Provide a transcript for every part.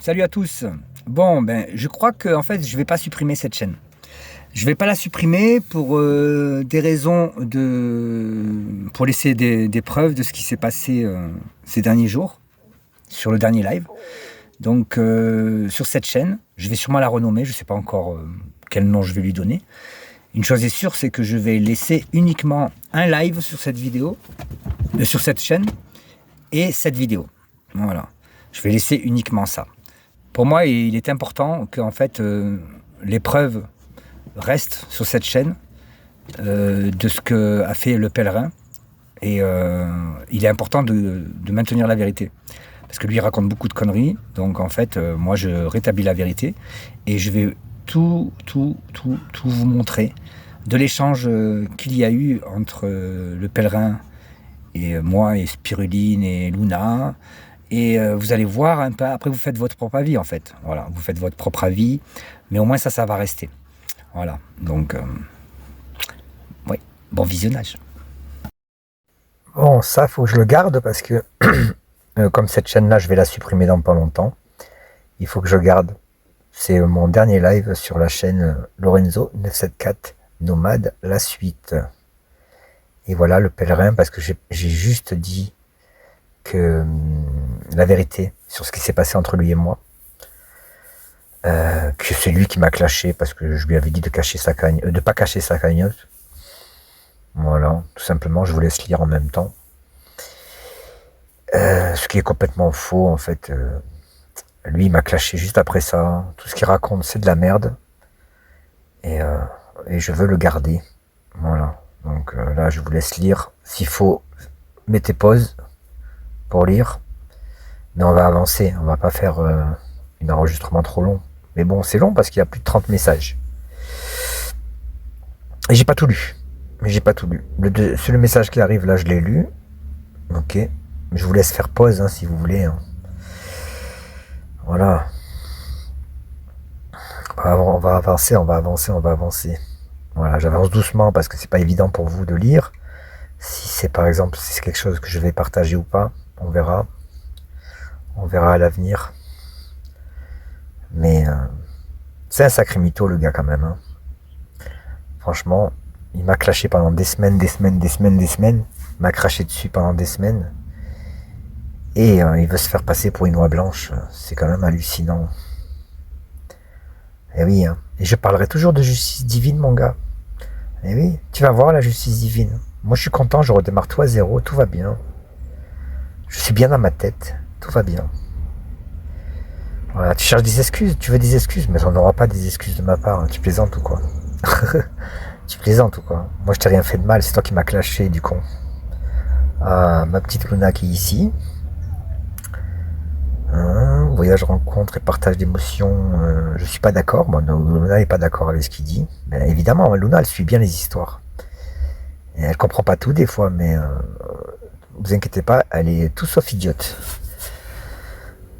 Salut à tous. Bon, ben, je crois que en fait, je vais pas supprimer cette chaîne. Je vais pas la supprimer pour des raisons pour laisser des preuves de ce qui s'est passé ces derniers jours sur le dernier live. Donc, sur cette chaîne, je vais sûrement la renommer. Je sais pas encore quel nom je vais lui donner. Une chose est sûre, c'est que je vais laisser uniquement un live sur cette vidéo, sur cette chaîne, et cette vidéo. Voilà. Je vais laisser uniquement ça. Pour moi, il est important que en fait, les preuves restent sur cette chaîne de ce qu'a fait le pèlerin. Et il est important de maintenir la vérité. Parce que lui, il raconte beaucoup de conneries. Donc en fait, moi, je rétablis la vérité. Et je vais tout vous montrer de l'échange qu'il y a eu entre le pèlerin et moi, et Spiruline et Luna. Et vous allez voir un peu, après vous faites votre propre avis en fait. Voilà, vous faites votre propre avis, mais au moins ça va rester. Voilà, donc, oui, bon visionnage. Bon, ça, faut que je le garde parce que, comme cette chaîne-là, je vais la supprimer dans pas longtemps. Il faut que je garde. C'est mon dernier live sur la chaîne Lorenzo 974 Nomade, la suite. Et voilà, le pèlerin, parce que j'ai juste dit que la vérité sur ce qui s'est passé entre lui et moi, que c'est lui qui m'a clashé parce que je lui avais dit de pas cacher sa cagnotte. Voilà, tout simplement, je vous laisse lire en même temps. Ce qui est complètement faux en fait. Lui, il m'a clashé juste après ça. Tout ce qu'il raconte, c'est de la merde. Et je veux le garder. Voilà. Donc là, je vous laisse lire. S'il faut, mettez pause pour lire. Mais on va avancer. On va pas faire un enregistrement trop long. Mais bon, c'est long parce qu'il y a plus de 30 messages. Et j'ai pas tout lu. Mais j'ai pas tout lu. Le message qui arrive là, je l'ai lu. Ok. Je vous laisse faire pause hein, si vous voulez. Hein. Voilà. On va avancer. Voilà, j'avance doucement parce que c'est pas évident pour vous de lire. Si c'est par exemple, si c'est quelque chose que je vais partager ou pas, on verra. On verra à l'avenir. Mais c'est un sacré mytho le gars quand même. Hein. Franchement, il m'a clashé pendant des semaines. Il m'a craché dessus pendant des semaines. Et il veut se faire passer pour une oie blanche. C'est quand même hallucinant. Eh oui, hein. Et je parlerai toujours de justice divine, mon gars. Eh oui, tu vas voir la justice divine. Moi, je suis content, je redémarre tout à zéro, tout va bien. Je suis bien dans ma tête, tout va bien. Voilà, tu cherches des excuses, tu veux des excuses, mais on n'aura pas des excuses de ma part. Hein. Tu plaisantes ou quoi? Tu plaisantes ou quoi? Moi, je t'ai rien fait de mal, c'est toi qui m'as clashé, du con. Ah, ma petite Luna qui est ici. Voyage, rencontre et partage d'émotions. Je suis pas d'accord. Bon, Luna n'est pas d'accord avec ce qu'il dit. Mais évidemment, Luna, elle suit bien les histoires. Et elle comprend pas tout des fois, mais vous inquiétez pas, elle est tout sauf idiote.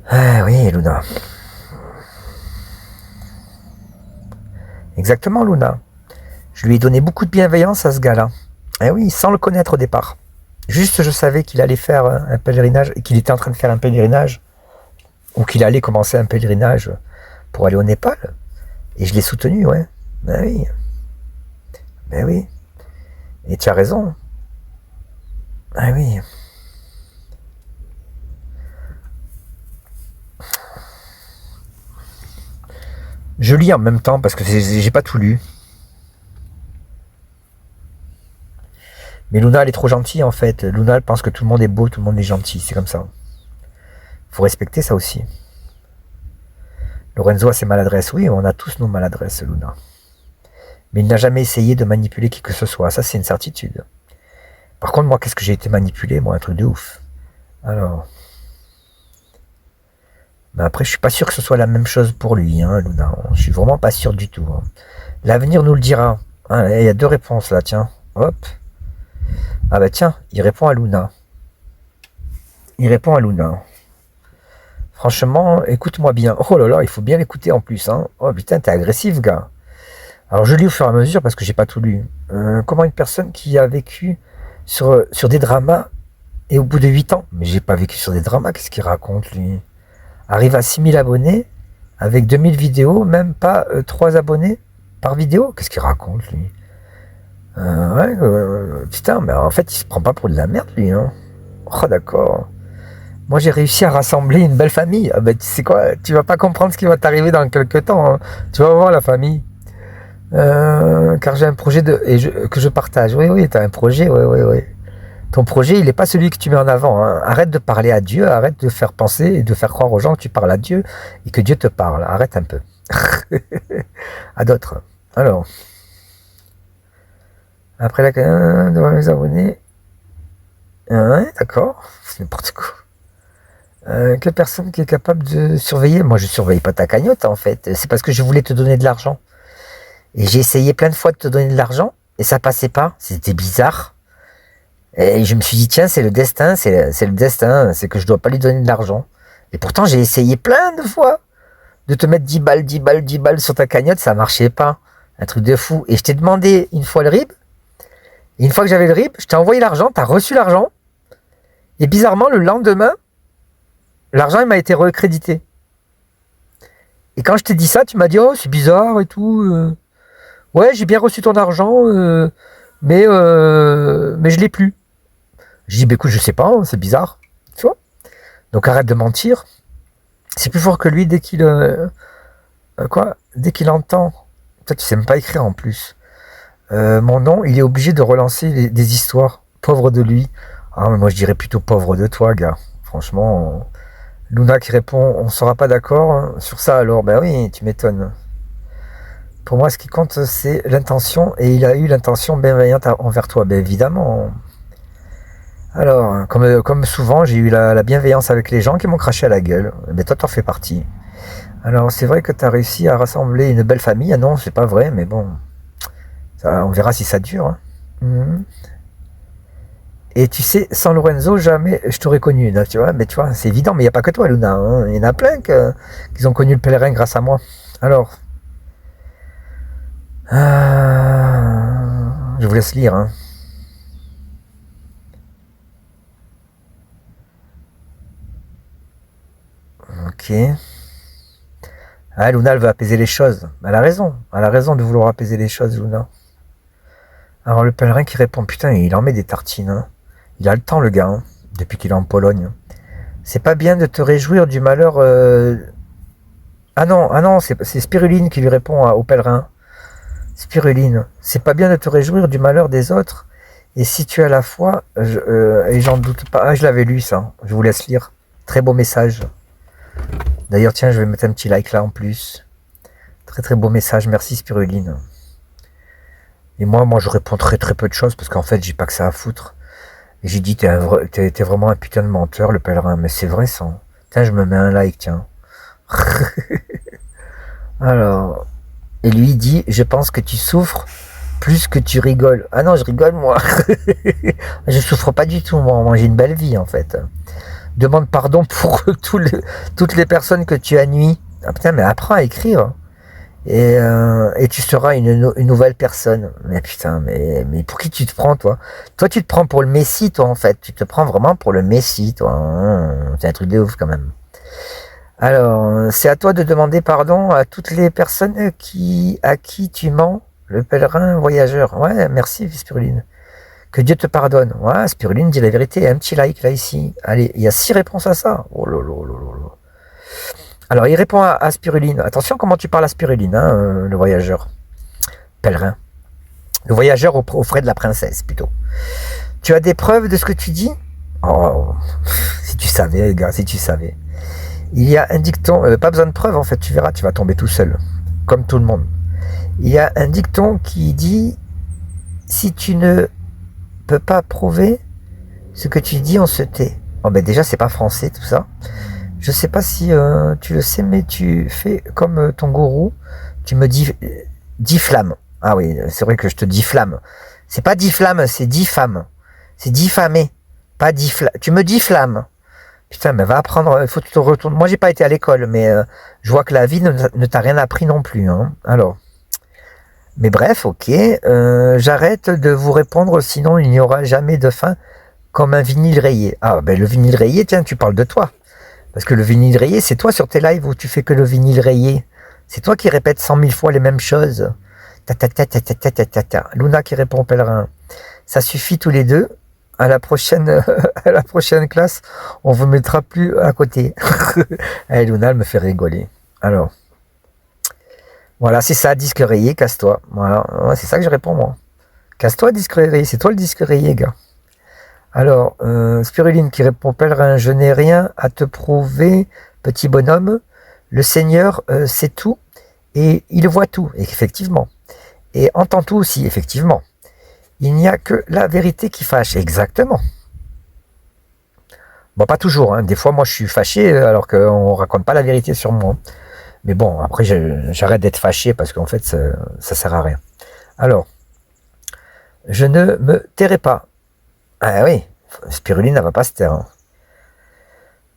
Ah oui, Luna. Exactement, Luna. Je lui ai donné beaucoup de bienveillance à ce gars-là. Eh oui, sans le connaître au départ. Juste, je savais qu'il allait faire un pèlerinage, et qu'il était en train de faire un pèlerinage, ou qu'il allait commencer un pèlerinage pour aller au Népal. Et je l'ai soutenu, ouais. Ben oui. Ben oui. Et tu as raison. Ah oui. Je lis en même temps parce que j'ai pas tout lu. Mais Luna, elle est trop gentille en fait. Luna, elle pense que tout le monde est beau, tout le monde est gentil. C'est comme ça. Faut respecter ça aussi. Lorenzo a ses maladresses. Oui, on a tous nos maladresses, Luna. Mais il n'a jamais essayé de manipuler qui que ce soit. Ça, c'est une certitude. Par contre, moi, qu'est-ce que j'ai été manipulé? Moi, un truc de ouf. Alors. Mais après, je suis pas sûr que ce soit la même chose pour lui, hein, Luna. Je suis vraiment pas sûr du tout. Hein. L'avenir nous le dira. Hein, il y a deux réponses là, tiens. Hop. Ah bah tiens, il répond à Luna. Franchement, écoute-moi bien. Oh là là, il faut bien l'écouter en plus. Hein. Oh putain, t'es agressif, gars. Alors je lis au fur et à mesure parce que j'ai pas tout lu. Comment une personne qui a vécu sur des dramas et au bout de 8 ans, mais j'ai pas vécu sur des dramas, qu'est-ce qu'il raconte lui? arrive à 6000 abonnés, avec 2000 vidéos, même pas 3 abonnés par vidéo. Qu'est-ce qu'il raconte, lui? Putain, mais en fait, il se prend pas pour de la merde, lui, hein. Oh, d'accord. Moi, j'ai réussi à rassembler une belle famille. Ah ben, tu sais quoi, tu vas pas comprendre ce qui va t'arriver dans quelques temps, hein. Tu vas voir la famille. Car j'ai un projet que je partage. Oui, t'as un projet, oui. Ton projet, il n'est pas celui que tu mets en avant, hein. Arrête de parler à Dieu, arrête de faire penser et de faire croire aux gens que tu parles à Dieu et que Dieu te parle. Arrête un peu. À d'autres. Alors, après devant mes abonnés. D'accord, c'est n'importe quoi. Quelle personne qui est capable de surveiller? Moi, je surveille pas ta cagnotte, en fait. C'est parce que je voulais te donner de l'argent. Et j'ai essayé plein de fois de te donner de l'argent et ça passait pas. C'était bizarre. Et je me suis dit, tiens, c'est le destin, c'est le destin, c'est que je dois pas lui donner de l'argent. Et pourtant, j'ai essayé plein de fois de te mettre 10 balles, 10 balles, 10 balles sur ta cagnotte, ça marchait pas. Un truc de fou. Et je t'ai demandé une fois le RIB. Et une fois que j'avais le RIB, je t'ai envoyé l'argent, t'as reçu l'argent. Et bizarrement, le lendemain, l'argent, il m'a été recrédité. Et quand je t'ai dit ça, tu m'as dit, oh, c'est bizarre et tout. Ouais, j'ai bien reçu ton argent, mais je l'ai plus. Je dis, bah écoute, je sais pas, hein, c'est bizarre. Tu vois? Donc arrête de mentir. C'est plus fort que lui dès qu'il dès qu'il entend. Toi, tu sais même pas écrire en plus. Mon nom, il est obligé de relancer des histoires. Pauvre de lui. Ah, mais moi je dirais plutôt pauvre de toi, gars. Franchement, Luna qui répond, on sera pas d'accord hein, sur ça alors. Ben oui, tu m'étonnes. Pour moi, ce qui compte, c'est l'intention, et il a eu l'intention bienveillante envers toi, bien évidemment. Alors, comme souvent, j'ai eu la bienveillance avec les gens qui m'ont craché à la gueule. Mais toi, t'en fais partie. Alors, c'est vrai que tu as réussi à rassembler une belle famille. Ah non, c'est pas vrai, mais bon, ça, on verra si ça dure. Hein. Et tu sais, sans Lorenzo, jamais je t'aurais connu, là, tu vois. Mais tu vois, c'est évident, mais il n'y a pas que toi, Luna. Hein. Il y en a plein qui ont connu le pèlerin grâce à moi. Alors, je vous laisse lire. Hein. Ok. Ah, Luna, elle veut apaiser les choses. Elle a raison. Elle a raison de vouloir apaiser les choses, Luna. Alors, le pèlerin qui répond, putain, il en met des tartines. Hein. Il a le temps, le gars, hein, depuis qu'il est en Pologne. C'est pas bien de te réjouir du malheur... Ah non, c'est Spiruline qui lui répond au pèlerin. Spiruline, c'est pas bien de te réjouir du malheur des autres. Et si tu as la foi, et j'en doute pas... Ah, je l'avais lu, ça. Je vous laisse lire. Très beau message. D'ailleurs, tiens, je vais mettre un petit like là en plus. Très très beau message, merci Spiruline. Et moi je réponds très très peu de choses parce qu'en fait, j'ai pas que ça à foutre. Et j'ai dit, t'es vraiment un putain de menteur, le pèlerin. Mais c'est vrai ça. Tiens, je me mets un like, tiens. Alors, et lui il dit, je pense que tu souffres plus que tu rigoles. Ah non, je rigole moi. Je souffre pas du tout, moi j'ai une belle vie en fait. Demande pardon pour toutes les personnes que tu as nuit. Ah putain, mais apprends à écrire. Et tu seras une nouvelle personne. Mais putain, mais pour qui tu te prends, toi? Toi, tu te prends pour le Messie, toi, en fait. Tu te prends vraiment pour le Messie, toi. C'est un truc de ouf, quand même. Alors, c'est à toi de demander pardon à toutes les personnes à qui tu mens, le pèlerin voyageur. Ouais, merci, Spiruline. Que Dieu te pardonne. Ouais, Spiruline dit la vérité. Un petit like, là, ici. Allez, il y a 6 réponses à ça. Oh là là là là. Alors, il répond à Spiruline. Attention comment tu parles à Spiruline, hein, le voyageur. Pèlerin. Le voyageur aux frais de la princesse, plutôt. Tu as des preuves de ce que tu dis? Oh, si tu savais, gars, si tu savais. Il y a un dicton, pas besoin de preuves, en fait, tu verras, tu vas tomber tout seul. Comme tout le monde. Il y a un dicton qui dit, si tu ne peux pas prouver ce que tu dis, on se tait. Oh, ben déjà, c'est pas français, tout ça. Je sais pas si tu le sais, mais tu fais comme ton gourou. Tu me difflames. Ah oui, c'est vrai que je te difflame. C'est pas difflame, c'est diffame. C'est diffamer. Pas difflame. Tu me difflames. Putain, mais va apprendre. Il faut que tu te retournes. Moi, j'ai pas été à l'école, mais je vois que la vie ne t'a rien appris non plus. Hein. Alors. Mais bref, ok. J'arrête de vous répondre, sinon il n'y aura jamais de fin comme un vinyle rayé. Ah, ben le vinyle rayé, tiens, tu parles de toi. Parce que le vinyle rayé, c'est toi sur tes lives où tu fais que le vinyle rayé. C'est toi qui répètes 100 000 fois les mêmes choses. Ta ta ta ta ta ta ta ta ta. Luna qui répond au pèlerin. Ça suffit tous les deux. À la prochaine, à la prochaine classe, on vous mettra plus à côté. Hey, Luna, elle me fait rigoler. Alors, voilà, c'est ça, disque rayé, casse-toi. Voilà, ouais, c'est ça que je réponds moi. Casse-toi, disque rayé. C'est toi le disque rayé, gars. Alors, Spiruline qui répond pèlerin, je n'ai rien à te prouver, petit bonhomme. Le Seigneur sait tout et il voit tout, effectivement. Et entend tout aussi, effectivement. Il n'y a que la vérité qui fâche, exactement. Bon, pas toujours, hein. Des fois, moi, je suis fâché alors qu'on raconte pas la vérité sur moi. Mais bon, après, j'arrête d'être fâché parce qu'en fait, ça sert à rien. Alors, je ne me tairai pas. Ah oui, Spiruline, elle va pas se taire. Hein.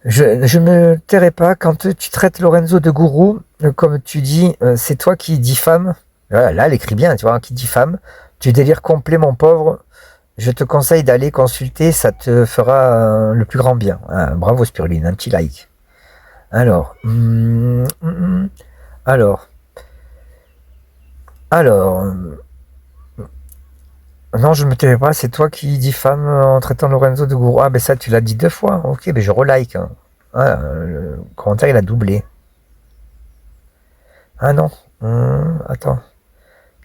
Je ne me tairai pas quand tu traites Lorenzo de gourou, comme tu dis, c'est toi qui diffame. Là, elle écrit bien, tu vois, qui diffame. Tu délires complet, mon pauvre. Je te conseille d'aller consulter, ça te fera le plus grand bien. Ah, bravo Spiruline, un petit like. Alors, alors, non, je ne me tairai pas, c'est toi qui diffame en traitant Lorenzo de gourou. Ah, ben ça, tu l'as dit 2 fois. Ok, ben je relike. Hein. Ah, le commentaire, il a doublé. Ah non, attends.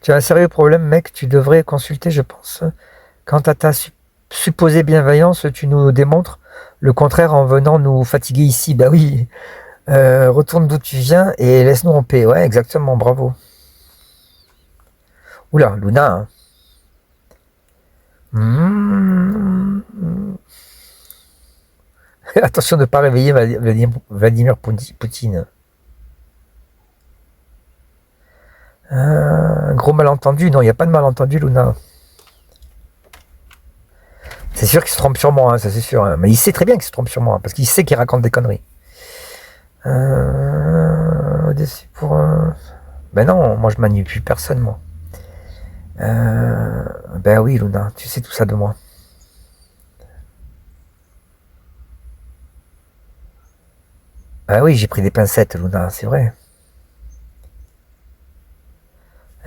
Tu as un sérieux problème, mec, tu devrais consulter, je pense. Quant à ta supposée bienveillance, tu nous démontres le contraire en venant nous fatiguer ici. Bah oui, retourne d'où tu viens et laisse-nous en paix. Ouais, exactement, bravo. Oula, Luna. Hein. Attention de ne pas réveiller Vladimir Poutine. Un gros malentendu. Non, il n'y a pas de malentendu, Luna. C'est sûr qu'il se trompe sur moi, hein, ça c'est sûr. Hein. Mais il sait très bien qu'il se trompe sur moi, parce qu'il sait qu'il raconte des conneries. Pour, ben non, moi je manipule personne, moi. Ben oui, Luna, tu sais tout ça de moi. Ah oui, j'ai pris des pincettes, Luna, c'est vrai.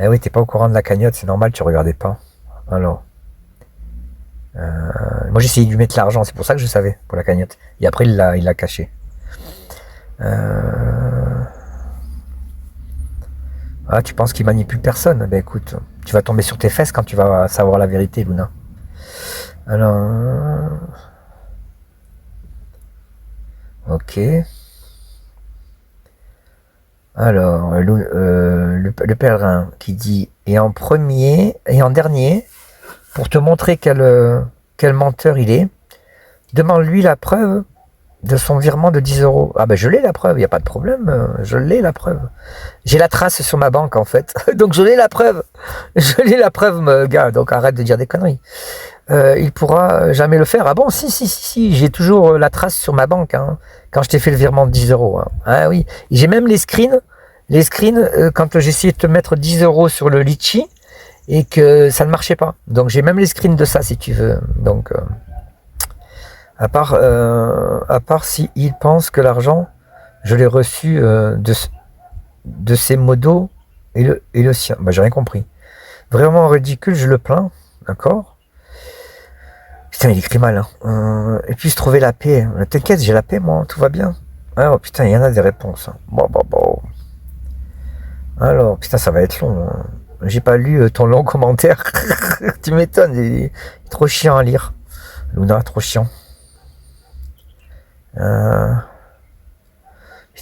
Eh oui, t'es pas au courant de la cagnotte, c'est normal, tu regardais pas. Alors. Moi j'ai essayé de lui mettre l'argent, c'est pour ça que je savais, pour la cagnotte. Et après il l'a caché. Ah, tu penses qu'il manipule personne? Ben écoute, tu vas tomber sur tes fesses quand tu vas savoir la vérité, Luna. Alors. Ok. Alors, le pèlerin qui dit, et en premier, et en dernier, pour te montrer quel menteur il est, demande-lui la preuve de son virement de 10 euros. Ah ben je l'ai la preuve, il n'y a pas de problème, je l'ai la preuve. J'ai la trace sur ma banque en fait, donc je l'ai la preuve. Je l'ai la preuve, gars, donc arrête de dire des conneries. Il pourra jamais le faire. Ah bon, si, j'ai toujours la trace sur ma banque, hein, quand je t'ai fait le virement de 10 euros. Hein. Ah oui, j'ai même les screens, quand j'ai essayé de te mettre 10 euros sur le litchi, et que ça ne marchait pas. Donc j'ai même les screens de ça si tu veux. Donc à part si il pense que l'argent je l'ai reçu de ses modos et le sien. Bah j'ai rien compris. Vraiment ridicule, je le plains, d'accord. Putain il écrit mal. Hein. Et puis se trouver la paix. T'inquiète, j'ai la paix moi, tout va bien. Oh putain il y en a des réponses. Hein. Bon. Alors putain ça va être long. Hein. J'ai pas lu ton long commentaire. Tu m'étonnes, il est trop chiant à lire. Luna, trop chiant. Putain,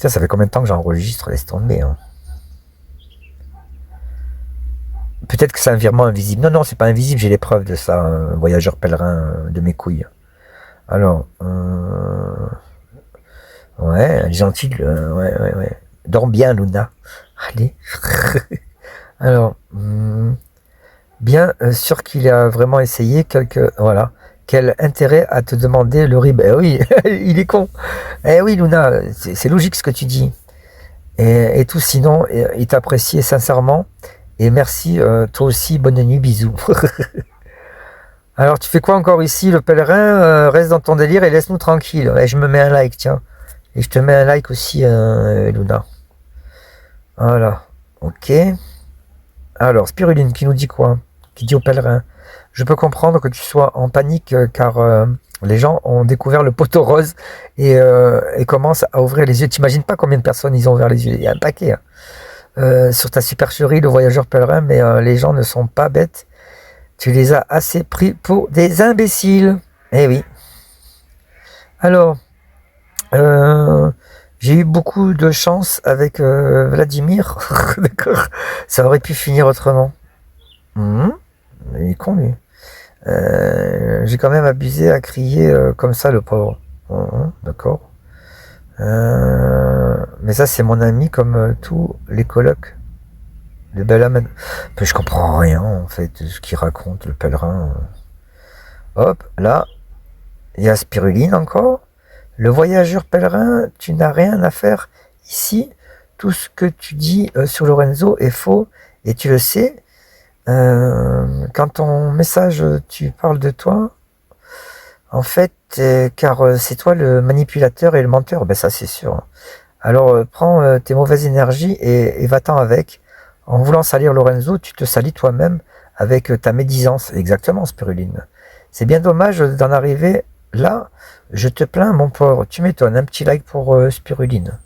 ça fait combien de temps que j'enregistre? Laisse tomber. Hein. Peut-être que c'est un virement invisible. Non, c'est pas invisible, j'ai les preuves de ça. Voyageur pèlerin de mes couilles. Alors, ouais, elle est gentille. Ouais. Dors bien, Luna. Allez. Alors, bien sûr qu'il a vraiment essayé voilà. Quel intérêt à te demander le RIB? Eh oui, il est con. Eh oui, Luna, c'est logique ce que tu dis. Et tout, sinon, il t'appréciait sincèrement. Et merci, toi aussi, bonne nuit, bisous. Alors, tu fais quoi encore ici, le pèlerin? Reste dans ton délire et laisse-nous tranquille. Et je me mets un like, tiens. Et je te mets un like aussi, Luna. Voilà. Ok. Alors, Spiruline qui nous dit quoi? Qui dit au pèlerin: je peux comprendre que tu sois en panique car les gens ont découvert le poteau rose et commencent à ouvrir les yeux. T'imagines pas combien de personnes ils ont ouvert les yeux? Il y a un paquet. Sur ta supercherie, le voyageur pèlerin, mais les gens ne sont pas bêtes. Tu les as assez pris pour des imbéciles. Eh oui. Alors, j'ai eu beaucoup de chance avec Vladimir. D'accord. Ça aurait pu finir autrement. Il est con, lui. J'ai quand même abusé à crier comme ça, le pauvre. D'accord. Mais ça, c'est mon ami comme tous les colocs. Le bel amène. Mais je comprends rien, en fait, de ce qu'il raconte, le pèlerin. Hop, là, il y a Spiruline encore. Le voyageur pèlerin, tu n'as rien à faire ici. Tout ce que tu dis sur Lorenzo est faux et tu le sais. Quand ton message, tu parles de toi, en fait, car c'est toi le manipulateur et le menteur, ben ça c'est sûr. Alors prends tes mauvaises énergies et va-t'en avec. En voulant salir Lorenzo, tu te salis toi-même avec ta médisance. Exactement, Spiruline. C'est bien dommage d'en arriver là. Je te plains, mon pauvre. Tu m'étonnes. Un petit like pour Spiruline.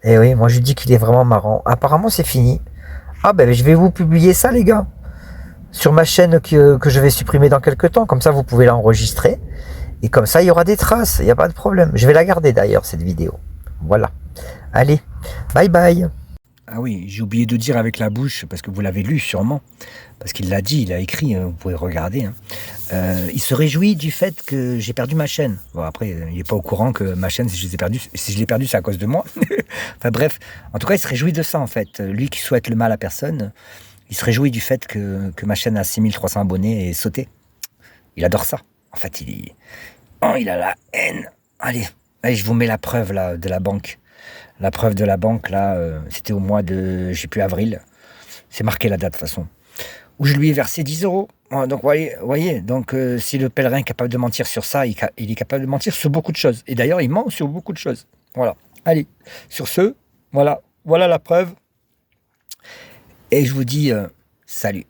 Et oui, moi je dis qu'il est vraiment marrant. Apparemment, c'est fini. Ah ben, je vais vous publier ça, les gars. Sur ma chaîne que je vais supprimer dans quelques temps. Comme ça, vous pouvez l'enregistrer. Et comme ça, il y aura des traces. Il n'y a pas de problème. Je vais la garder d'ailleurs, cette vidéo. Voilà. Allez, bye bye. Ah oui, j'ai oublié de dire avec la bouche, parce que vous l'avez lu sûrement, parce qu'il l'a dit, il a écrit, vous pouvez regarder. Il se réjouit du fait que j'ai perdu ma chaîne. Bon, après, il n'est pas au courant que ma chaîne, si je l'ai perdue, c'est à cause de moi. Enfin bref, en tout cas, il se réjouit de ça, en fait. Lui qui souhaite le mal à personne, il se réjouit du fait que ma chaîne a 6300 abonnés et sauté. Il adore ça. En fait, il a la haine. Allez, je vous mets la preuve là, de la banque. La preuve de la banque, là, c'était au mois de, je sais plus, avril. C'est marqué la date, de toute façon. Où je lui ai versé 10 euros. Donc, voyez, donc, si le pèlerin est capable de mentir sur ça, il est capable de mentir sur beaucoup de choses. Et d'ailleurs, il ment sur beaucoup de choses. Voilà. Allez, sur ce, voilà la preuve. Et je vous dis, salut.